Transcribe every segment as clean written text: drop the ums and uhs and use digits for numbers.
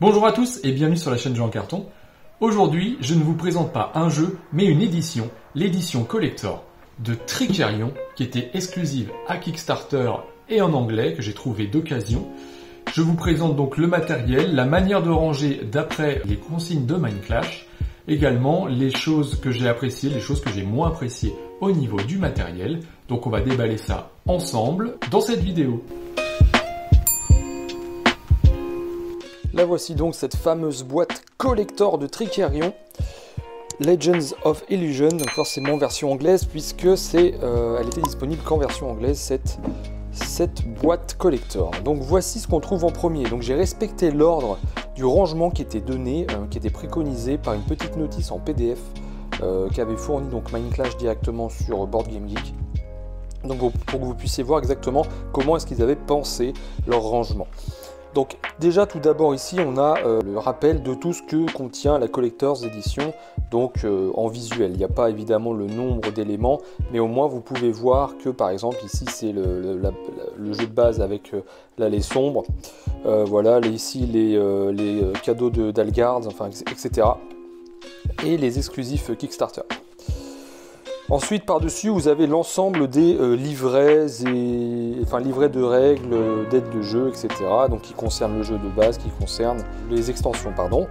Bonjour à tous et bienvenue sur la chaîne Jeux en carton. Aujourd'hui, je ne vous présente pas un jeu, mais une édition, l'édition collector de Trickerion, qui était exclusive à Kickstarter et en anglais, que j'ai trouvé d'occasion. Je vous présente donc le matériel, la manière de ranger d'après les consignes de Mindclash, également les choses que j'ai appréciées, les choses que j'ai moins appréciées au niveau du matériel. Donc on va déballer ça ensemble dans cette vidéo. Là voici donc cette fameuse boîte collector de Trickerion, Legends of Illusion, donc forcément version anglaise puisque elle était disponible qu'en version anglaise cette boîte collector. Donc voici ce qu'on trouve en premier. Donc j'ai respecté l'ordre du rangement qui était donné, qui était préconisé par une petite notice en PDF qu'avait fourni donc Mindclash directement sur Board Game Geek. Donc pour que vous puissiez voir exactement comment est-ce qu'ils avaient pensé leur rangement. Donc déjà tout d'abord ici on a le rappel de tout ce que contient la Collector's Edition, donc en visuel. Il n'y a pas évidemment le nombre d'éléments, mais au moins vous pouvez voir que par exemple ici c'est le jeu de base avec l'allée sombre, voilà, ici les cadeaux d'Algard, enfin, etc. Et les exclusifs Kickstarter. Ensuite, par-dessus, vous avez l'ensemble des livrets de règles, d'aides de jeu, etc. Donc, qui concernent le jeu de base, qui concernent les extensions, pardon.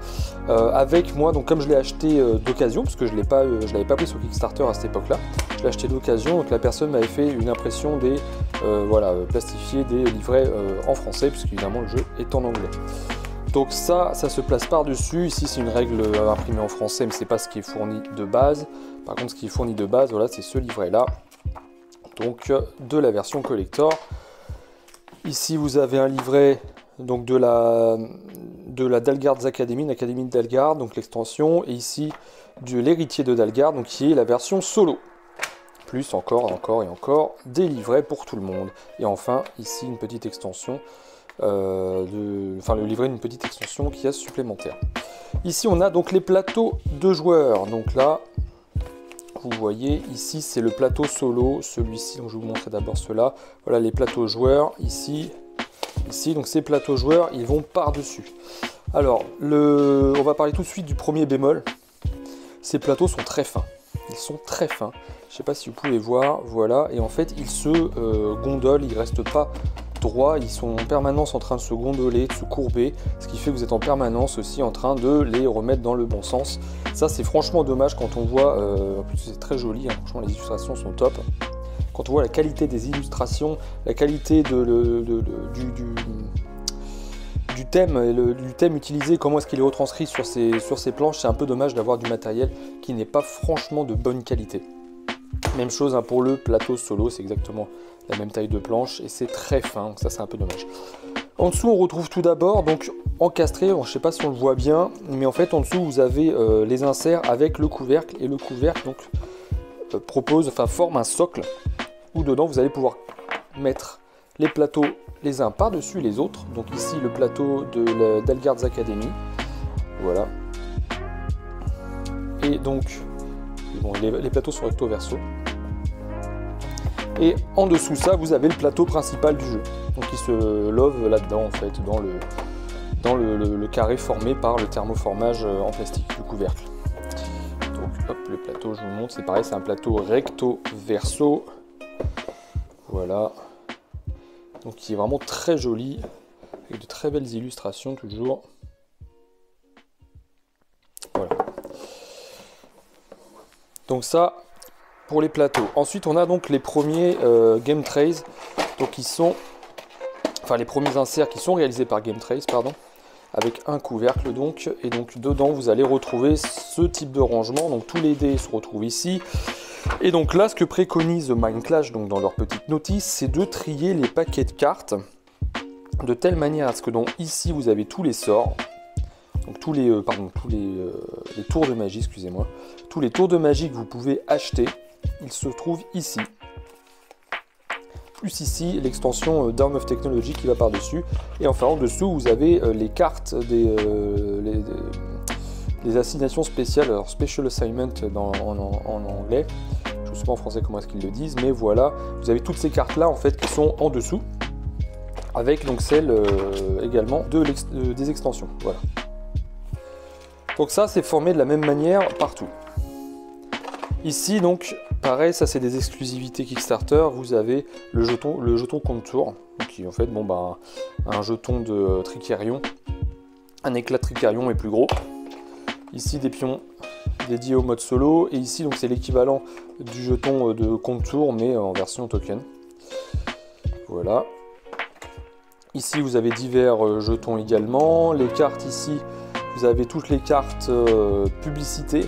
Avec moi, donc comme je l'ai acheté d'occasion, parce que je l'avais pas pris sur Kickstarter à cette époque-là, je l'ai acheté d'occasion, donc la personne m'avait fait une impression des, plastifiés des livrets en français, puisque évidemment le jeu est en anglais. Donc ça se place par-dessus. Ici, c'est une règle imprimée en français, mais c'est pas ce qui est fourni de base. Par contre, ce qui est fourni de base, voilà, c'est ce livret-là, donc de la version collector. Ici, vous avez un livret donc de la Dalgard's Academy, l'Académie de Dalgard, donc l'extension, et ici de l'héritier de Dalgard, donc qui est la version solo. Plus encore des livrets pour tout le monde. Et enfin, ici, une petite extension. Le livret d'une petite extension qui est supplémentaire. Ici on a donc les plateaux de joueurs. Donc là vous voyez ici c'est le plateau solo, celui-ci, donc je vais vous montrer d'abord cela. Voilà les plateaux joueurs ici donc ces plateaux joueurs ils vont par dessus. Alors on va parler tout de suite du premier bémol. Ces plateaux sont très fins, ils sont très fins, je sais pas si vous pouvez voir, voilà, et en fait ils se gondolent, ils restent pas droits, ils sont en permanence en train de se gondoler, de se courber, ce qui fait que vous êtes en permanence aussi en train de les remettre dans le bon sens. Ça c'est franchement dommage quand on voit, en plus c'est très joli, hein, franchement les illustrations sont top. Quand on voit la qualité des illustrations, la qualité du thème utilisé, comment est-ce qu'il est retranscrit sur ces planches, c'est un peu dommage d'avoir du matériel qui n'est pas franchement de bonne qualité. Même chose hein, pour le plateau solo, c'est exactement la même taille de planche et c'est très fin, donc ça c'est un peu dommage. En dessous on retrouve tout d'abord donc encastré, je ne sais pas si on le voit bien, mais en fait en dessous vous avez les inserts avec le couvercle, et le couvercle donc forme un socle où dedans vous allez pouvoir mettre les plateaux les uns par-dessus les autres. Donc ici le plateau de Dalgard's Academy, voilà, et donc bon, les plateaux sont recto verso. Et en dessous ça, vous avez le plateau principal du jeu, donc qui se love là-dedans en fait, dans le carré formé par le thermoformage en plastique du couvercle. Donc hop, le plateau, je vous le montre, c'est pareil, c'est un plateau recto verso, voilà, donc qui est vraiment très joli, avec de très belles illustrations toujours. Voilà. Donc ça, pour les plateaux. Ensuite, on a donc les premiers Game Trays, donc les premiers inserts qui sont réalisés par Game Trays, pardon, avec un couvercle donc, et donc dedans vous allez retrouver ce type de rangement. Donc tous les dés se retrouvent ici. Et donc là, ce que préconise Mindclash, donc dans leur petite notice, c'est de trier les paquets de cartes de telle manière à ce que donc ici vous avez tous les sorts. Donc tous les tours de magie, excusez-moi. Tous les tours de magie que vous pouvez acheter, ils se trouvent ici. Plus ici, l'extension Dawn of Technology qui va par-dessus. Et enfin, en dessous, vous avez les cartes des assignations spéciales. Alors, Special Assignment en anglais. Je ne sais pas en français comment est-ce qu'ils le disent, mais voilà. Vous avez toutes ces cartes-là, en fait, qui sont en dessous. avec donc celle également des extensions. Voilà. Donc ça, c'est formé de la même manière partout. Ici, donc, pareil, ça c'est des exclusivités Kickstarter. Vous avez le jeton Contour, qui est en fait un jeton de Tricerion, un éclat de Tricerion mais plus gros. Ici, des pions dédiés au mode solo, et ici, donc c'est l'équivalent du jeton de Contour mais en version token. Voilà. Ici, vous avez divers jetons également. Les cartes ici, vous avez toutes les cartes publicité.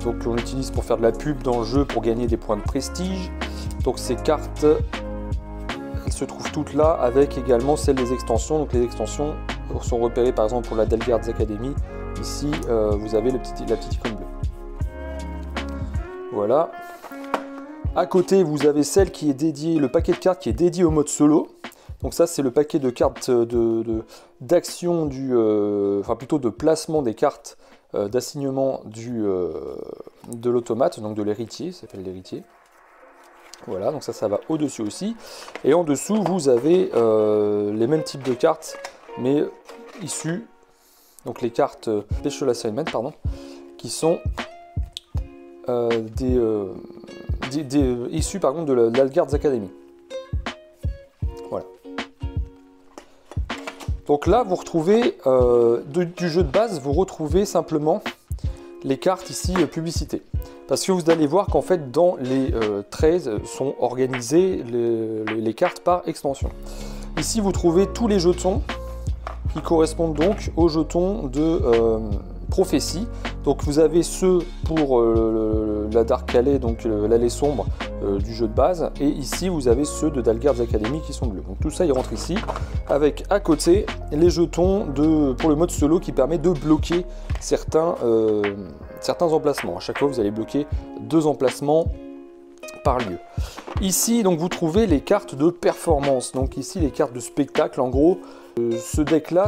Donc on utilise pour faire de la pub dans le jeu pour gagner des points de prestige. Donc ces cartes, elles se trouvent toutes là avec également celles des extensions. Donc les extensions sont repérées par exemple pour la Dalgards Academy. Ici vous avez la petite icône bleue. Voilà. À côté vous avez celle qui est dédiée, le paquet de cartes qui est dédié au mode solo. Donc ça c'est le paquet de cartes d'action enfin plutôt de placement des cartes d'assignement de l'automate, donc de l'héritier, ça s'appelle l'héritier. Voilà, donc ça va au-dessus aussi. Et en dessous, vous avez les mêmes types de cartes, mais issues, donc les cartes Special Assignment, pardon, qui sont issues par contre de la Dalgards Academy. Voilà. Donc là, vous retrouvez, du jeu de base, vous retrouvez simplement les cartes ici publicité. Parce que vous allez voir qu'en fait, dans les 13 sont organisées les cartes par extension. Ici, vous trouvez tous les jetons qui correspondent donc aux jetons de prophétie. Donc vous avez ceux pour la Dark Alley, donc l'allée sombre du jeu de base, et ici vous avez ceux de Dalgards Academy qui sont bleus. Donc tout ça il rentre ici, avec à côté les jetons pour le mode solo qui permet de bloquer certains emplacements. À chaque fois vous allez bloquer 2 emplacements par lieu. Ici donc vous trouvez les cartes de performance, donc ici les cartes de spectacle. En gros ce deck là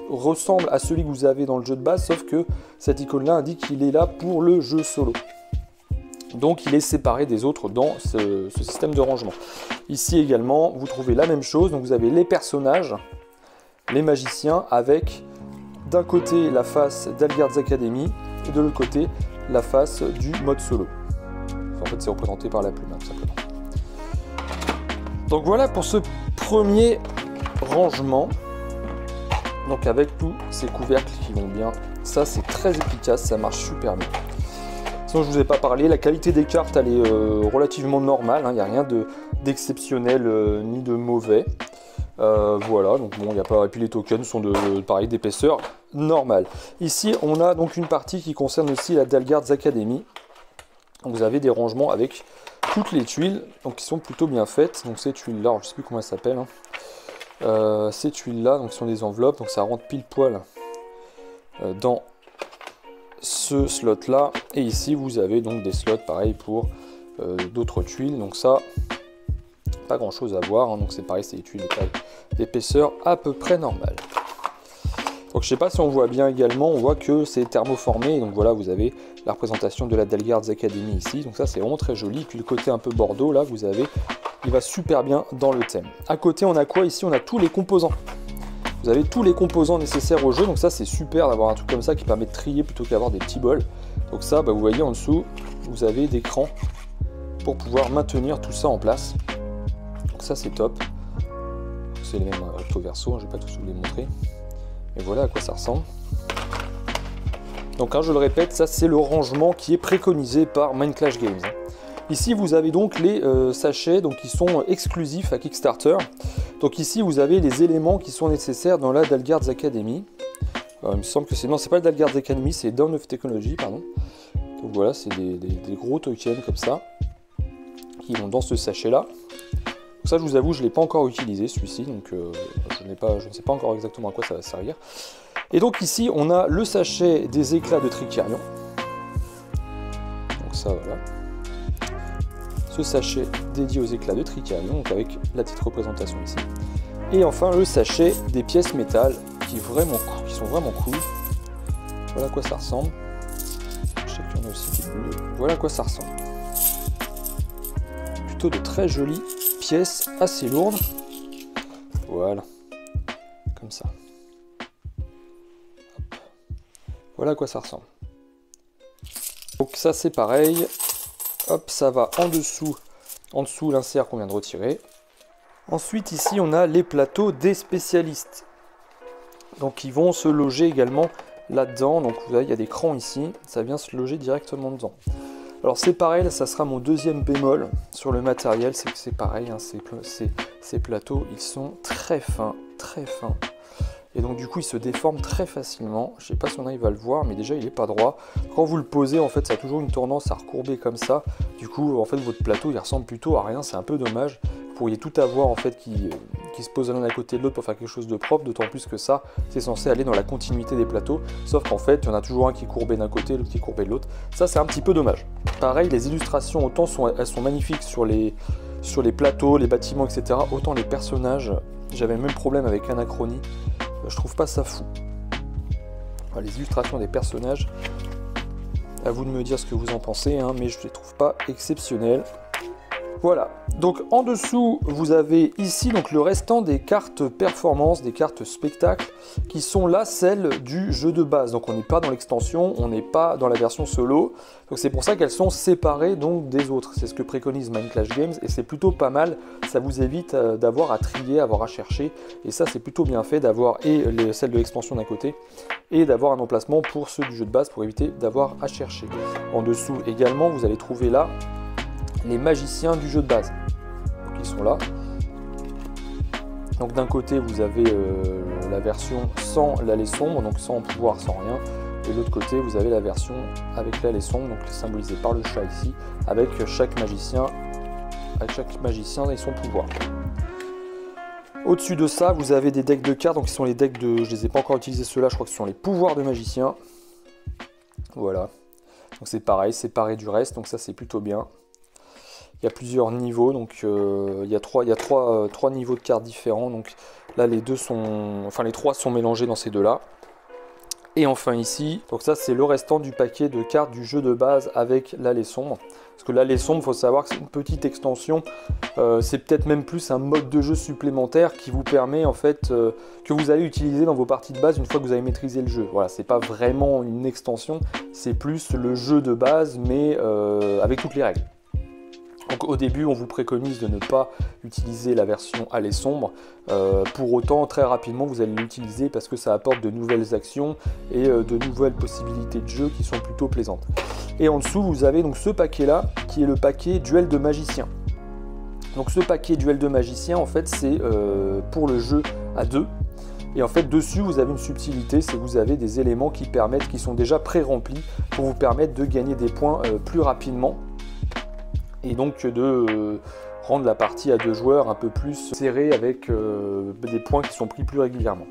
ressemble à celui que vous avez dans le jeu de base, sauf que cette icône là indique qu'il est là pour le jeu solo. Donc il est séparé des autres dans ce système de rangement. Ici également, vous trouvez la même chose. Donc vous avez les personnages, les magiciens, avec d'un côté la face Dalgards Academy et de l'autre côté la face du mode solo. En fait, c'est représenté par la plume, tout simplement. Donc voilà pour ce premier rangement. Donc avec tous ces couvercles qui vont bien. Ça, c'est très efficace, ça marche super bien. Sinon, je ne vous ai pas parlé, la qualité des cartes, elle est relativement normale, hein, il n'y a rien d'exceptionnel ni de mauvais. Voilà, donc bon, il n'y a pas. Et puis les tokens sont pareil, d'épaisseur normale. Ici, on a donc une partie qui concerne aussi la Dalgards Academy. Donc, vous avez des rangements avec toutes les tuiles, donc qui sont plutôt bien faites. Donc ces tuiles-là, je ne sais plus comment elles s'appellent. Hein. Ces tuiles-là, donc sont des enveloppes, donc ça rentre pile poil dans ce slot là, et ici vous avez donc des slots pareil pour d'autres tuiles. Donc ça, pas grand chose à voir, hein. Donc c'est pareil, c'est des tuiles de taille d'épaisseur à peu près normale. Donc je sais pas si on voit bien également, on voit que c'est thermoformé. Donc voilà, vous avez la représentation de la Dalgards Academy ici, donc ça c'est vraiment très joli. Puis le côté un peu bordeaux là, vous avez, il va super bien dans le thème. À côté on a quoi ici? On a tous les composants. Vous avez tous les composants nécessaires au jeu, donc ça c'est super d'avoir un truc comme ça qui permet de trier plutôt qu'avoir des petits bols. Donc ça, vous voyez en dessous, vous avez des crans pour pouvoir maintenir tout ça en place. Donc ça c'est top. C'est les mêmes recto verso, je ne vais pas tous vous les montrer. Mais voilà à quoi ça ressemble. Donc je le répète, ça c'est le rangement qui est préconisé par Mindclash Games. Ici vous avez donc les sachets qui sont exclusifs à Kickstarter. Donc ici vous avez les éléments qui sont nécessaires dans la Dalgards Academy. Il me semble que c'est... Non, c'est pas la Dalgards Academy, c'est Dawn of Technology, pardon. Donc voilà, c'est des gros tokens comme ça, qui vont dans ce sachet-là. Ça, je vous avoue, je ne l'ai pas encore utilisé, celui-ci, donc je ne sais pas encore exactement à quoi ça va servir. Et donc ici, on a le sachet des éclats de Tricerion. Donc ça, voilà. Ce sachet dédié aux éclats de Tricerion, donc avec la petite représentation ici. Et enfin, le sachet des pièces métal, qui sont vraiment cool. Voilà à quoi ça ressemble. Je sais qu'il y en a aussi qui est bleu. Voilà à quoi ça ressemble. Plutôt de très jolies pièces assez lourdes. Voilà, comme ça. Hop. Voilà à quoi ça ressemble. Donc ça c'est pareil. Hop, ça va en dessous l'insert qu'on vient de retirer. Ensuite ici on a les plateaux des spécialistes. Donc ils vont se loger également là-dedans. Donc vous voyez, il y a des crans ici, ça vient se loger directement dedans. Alors c'est pareil, ça sera mon deuxième bémol sur le matériel, c'est que c'est pareil, hein, ces plateaux, ils sont très fins, et donc du coup ils se déforment très facilement. Je sais pas si on arrive à le voir, mais déjà il est pas droit. Quand vous le posez, en fait ça a toujours une tendance à recourber comme ça. Du coup en fait votre plateau il ressemble plutôt à rien, c'est un peu dommage. Vous pourriez tout avoir en fait qui se pose l'un à côté de l'autre pour faire quelque chose de propre, d'autant plus que ça c'est censé aller dans la continuité des plateaux, sauf qu'en fait il y en a toujours un qui est courbé d'un côté, l'autre qui est courbé de l'autre. Ça c'est un petit peu dommage. Pareil, les illustrations autant elles sont magnifiques sur les plateaux, les bâtiments, etc. Autant les personnages, j'avais le même problème avec Anachronie. Je trouve pas ça fou. Enfin, les illustrations des personnages, à vous de me dire ce que vous en pensez, hein, mais je les trouve pas exceptionnelles. Voilà, donc en dessous vous avez ici donc le restant des cartes performance, des cartes spectacle, qui sont là celles du jeu de base. Donc on n'est pas dans l'extension, on n'est pas dans la version solo, donc c'est pour ça qu'elles sont séparées donc des autres. C'est ce que préconise Mindclash Games et c'est plutôt pas mal, ça vous évite d'avoir à trier, avoir à chercher, et ça c'est plutôt bien fait d'avoir celles de l'expansion d'un côté et d'avoir un emplacement pour ceux du jeu de base pour éviter d'avoir à chercher. En dessous également vous allez trouver là les magiciens du jeu de base. Donc ils sont là. Donc d'un côté vous avez la version sans l'allée sombre, donc sans pouvoir, sans rien. Et de l'autre côté vous avez la version avec l'allée sombre, donc symbolisée par le chat ici, avec chaque magicien et son pouvoir. Au-dessus de ça vous avez des decks de cartes, donc qui sont les decks de... Je les ai pas encore utilisés ceux-là, je crois que ce sont les pouvoirs de magicien. Voilà. Donc c'est pareil, séparé du reste, donc ça c'est plutôt bien. Il y a plusieurs niveaux, donc il y a trois niveaux de cartes différents. Donc là, les trois sont mélangés dans ces deux-là. Et enfin ici, donc ça c'est le restant du paquet de cartes du jeu de base avec l'allée sombre. Parce que l'allée sombre, il faut savoir que c'est une petite extension. C'est peut-être même plus un mode de jeu supplémentaire qui vous permet en fait que vous allez utiliser dans vos parties de base une fois que vous avez maîtrisé le jeu. Voilà, c'est pas vraiment une extension, c'est plus le jeu de base, mais avec toutes les règles. Donc au début on vous préconise de ne pas utiliser la version allée sombre, pour autant très rapidement vous allez l'utiliser parce que ça apporte de nouvelles actions et de nouvelles possibilités de jeu qui sont plutôt plaisantes. Et en dessous vous avez donc ce paquet là qui est le paquet duel de magicien. Donc ce paquet duel de magicien en fait c'est pour le jeu à deux. Et en fait dessus vous avez une subtilité, c'est que vous avez des éléments qui sont déjà pré-remplis pour vous permettre de gagner des points plus rapidement. Et donc de rendre la partie à deux joueurs un peu plus serrée avec des points qui sont pris plus régulièrement.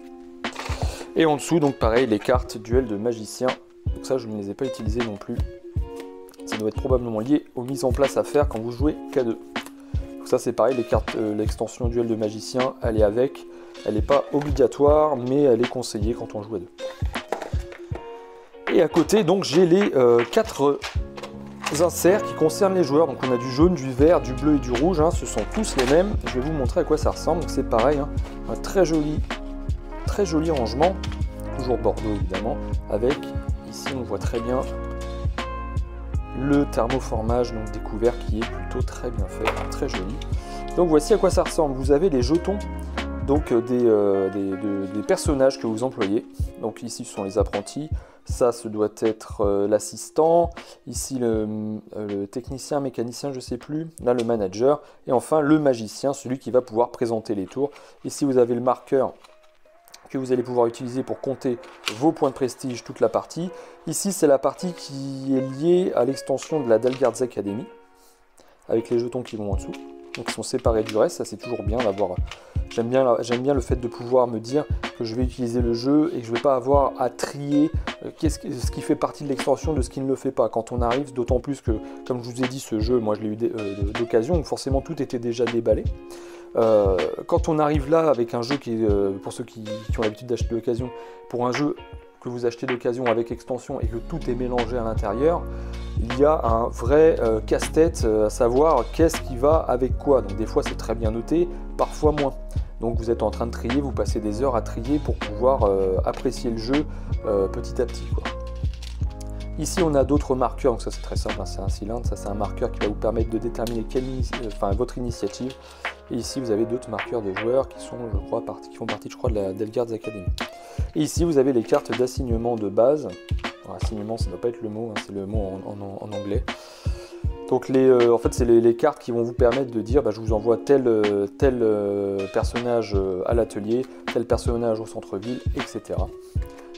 Et en dessous, donc pareil, les cartes duel de magicien. Donc ça, je ne les ai pas utilisées non plus. Ça doit être probablement lié aux mises en place à faire quand vous jouez K2. Donc ça, c'est pareil, les cartes, l'extension duel de magicien, elle est avec. Elle n'est pas obligatoire, mais elle est conseillée quand on joue à deux. Et à côté, donc, j'ai les 4... inserts qui concernent les joueurs. Donc on a du jaune, du vert, du bleu et du rouge, hein. Ce sont tous les mêmes. Je vais vous montrer à quoi ça ressemble. Donc c'est pareil, hein. Un très joli rangement, toujours bordeaux évidemment, avec ici on voit très bien le thermoformage donc découvert qui est plutôt très bien fait, très joli. Donc voici à quoi ça ressemble. Vous avez les jetons donc des personnages que vous employez. Donc ici ce sont les apprentis. Ça, ce doit être l'assistant, ici le technicien, mécanicien, je ne sais plus, là le manager, et enfin le magicien, celui qui va pouvoir présenter les tours. Ici vous avez le marqueur que vous allez pouvoir utiliser pour compter vos points de prestige toute la partie. Ici c'est la partie qui est liée à l'extension de la Dalgard's Academy, avec les jetons qui vont en dessous. Donc ils sont séparés du reste, ça c'est toujours bien d'avoir... J'aime bien le fait de pouvoir me dire que je vais utiliser le jeu et que je ne vais pas avoir à trier ce qui fait partie de l'extension de ce qui ne le fait pas. Quand on arrive, d'autant plus que, comme je vous ai dit, ce jeu, moi je l'ai eu d'occasion, donc forcément tout était déjà déballé. Quand on arrive là avec un jeu qui est, pour ceux qui ont l'habitude d'acheter d'occasion, pour un jeu que vous achetez d'occasion avec extension et que tout est mélangé à l'intérieur, il y a un vrai casse-tête à savoir qu'est-ce qui va avec quoi. Donc des fois c'est très bien noté, parfois moins. Donc vous êtes en train de trier, vous passez des heures à trier pour pouvoir apprécier le jeu petit à petit, quoi. Ici on a d'autres marqueurs, donc ça c'est très simple, hein, c'est un cylindre, ça c'est un marqueur qui va vous permettre de déterminer votre initiative. Et ici vous avez d'autres marqueurs de joueurs qui sont, je crois, qui font partie, je crois, de la Delgards Academy. Et ici vous avez les cartes d'assignement de base. Alors, assignement, ça ne doit pas être le mot, hein, c'est le mot en anglais. Donc en fait c'est les cartes qui vont vous permettre de dire je vous envoie tel personnage à l'atelier, tel personnage au centre-ville, etc.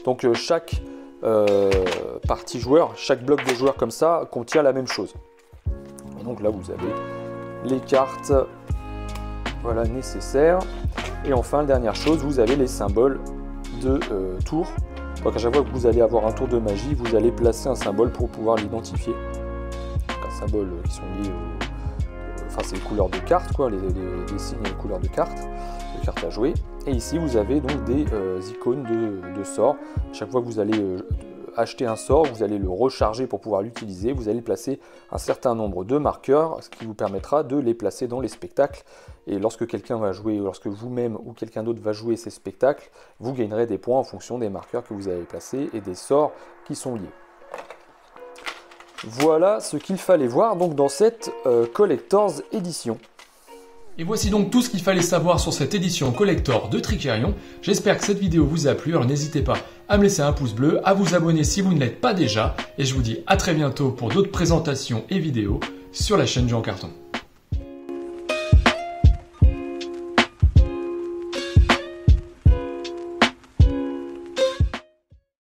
Donc chaque partie joueur, chaque bloc de joueurs comme ça contient la même chose. Et donc là vous avez les cartes nécessaires. Et enfin, dernière chose, vous avez les symboles de tour. Donc à chaque fois que vous allez avoir un tour de magie, vous allez placer un symbole pour pouvoir l'identifier. Un symbole qui sont liés c'est les couleurs de cartes, quoi, les signes et les couleurs de cartes à jouer. Et ici vous avez donc des icônes de sorts. Chaque fois que vous allez acheter un sort, vous allez le recharger pour pouvoir l'utiliser. Vous allez placer un certain nombre de marqueurs, ce qui vous permettra de les placer dans les spectacles. Et lorsque quelqu'un va jouer, lorsque vous-même ou quelqu'un d'autre va jouer ces spectacles, vous gagnerez des points en fonction des marqueurs que vous avez placés et des sorts qui sont liés. Voilà ce qu'il fallait voir donc dans cette Collector's Edition. Et voici donc tout ce qu'il fallait savoir sur cette édition collector de Trickerion. J'espère que cette vidéo vous a plu, alors n'hésitez pas à me laisser un pouce bleu, à vous abonner si vous ne l'êtes pas déjà, et je vous dis à très bientôt pour d'autres présentations et vidéos sur la chaîne Jeux en Carton.